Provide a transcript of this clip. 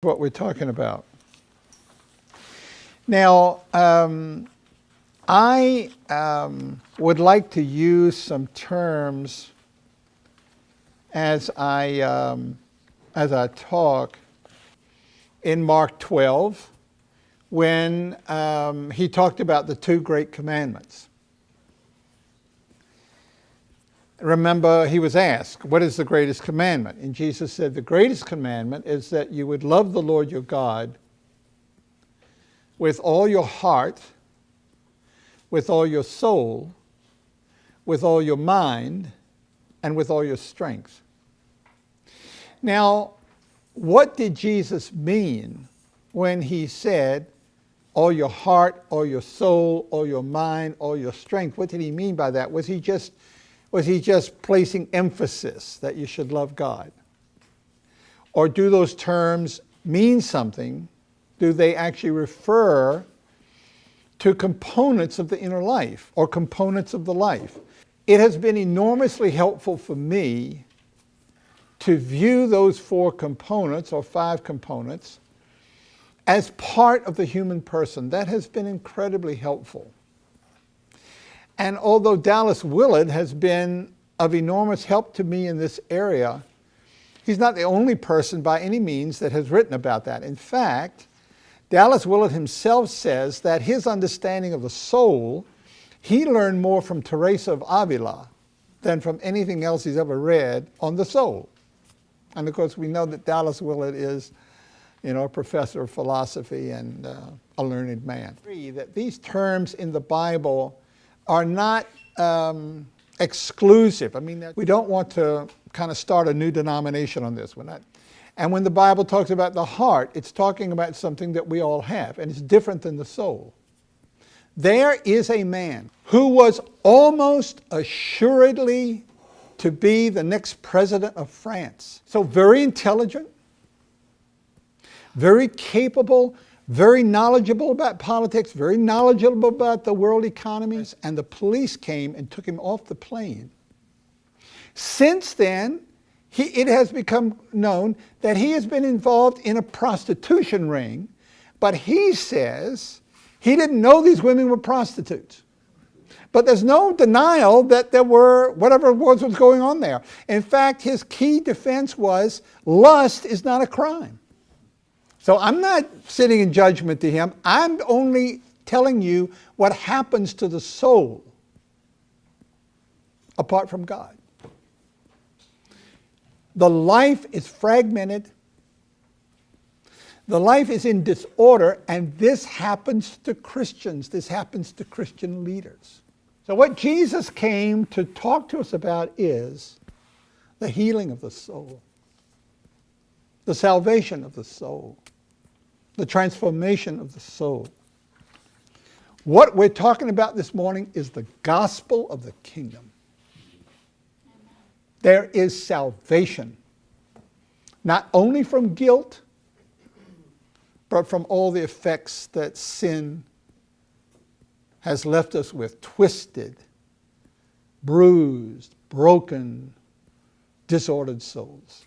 what we're talking about. Now, I would like to use some terms as I talk in Mark 12 when he talked about the two great commandments. Remember, he was asked, what is the greatest commandment? And Jesus said, the greatest commandment is that you would love the Lord your God with all your heart, with all your soul, with all your mind, and with all your strength. Now, what did Jesus mean when he said, all your heart, all your soul, all your mind, all your strength? What did he mean by that? Was he just placing emphasis that you should love God? Or do those terms mean something? Do they actually refer to components of the inner life or components of the life? It has been enormously helpful for me to view those 4 components or 5 components as part of the human person. That has been incredibly helpful. And although Dallas Willard has been of enormous help to me in this area, he's not the only person by any means that has written about that. In fact, Dallas Willard himself says that his understanding of the soul, he learned more from Teresa of Avila than from anything else he's ever read on the soul. And of course, we know that Dallas Willard is, a professor of philosophy and a learned man. That these terms in the Bible are not exclusive. I mean, we don't want to kind of start a new denomination on this. We're not. And when the Bible talks about the heart, it's talking about something that we all have, and it's different than the soul. There is a man who was almost assuredly to be the next president of France. So very intelligent, very capable, very knowledgeable about politics, very knowledgeable about the world economies, and the police came and took him off the plane. Since then, it has become known that he has been involved in a prostitution ring, but he says he didn't know these women were prostitutes. But there's no denial that there were whatever it was going on there. In fact, his key defense was lust is not a crime. So I'm not sitting in judgment to him. I'm only telling you what happens to the soul apart from God. The life is fragmented. The life is in disorder, and this happens to Christians. This happens to Christian leaders. So what Jesus came to talk to us about is the healing of the soul, the salvation of the soul, the transformation of the soul. What we're talking about this morning is the gospel of the kingdom. There is salvation, not only from guilt, but from all the effects that sin has left us with: twisted, bruised, broken, disordered souls.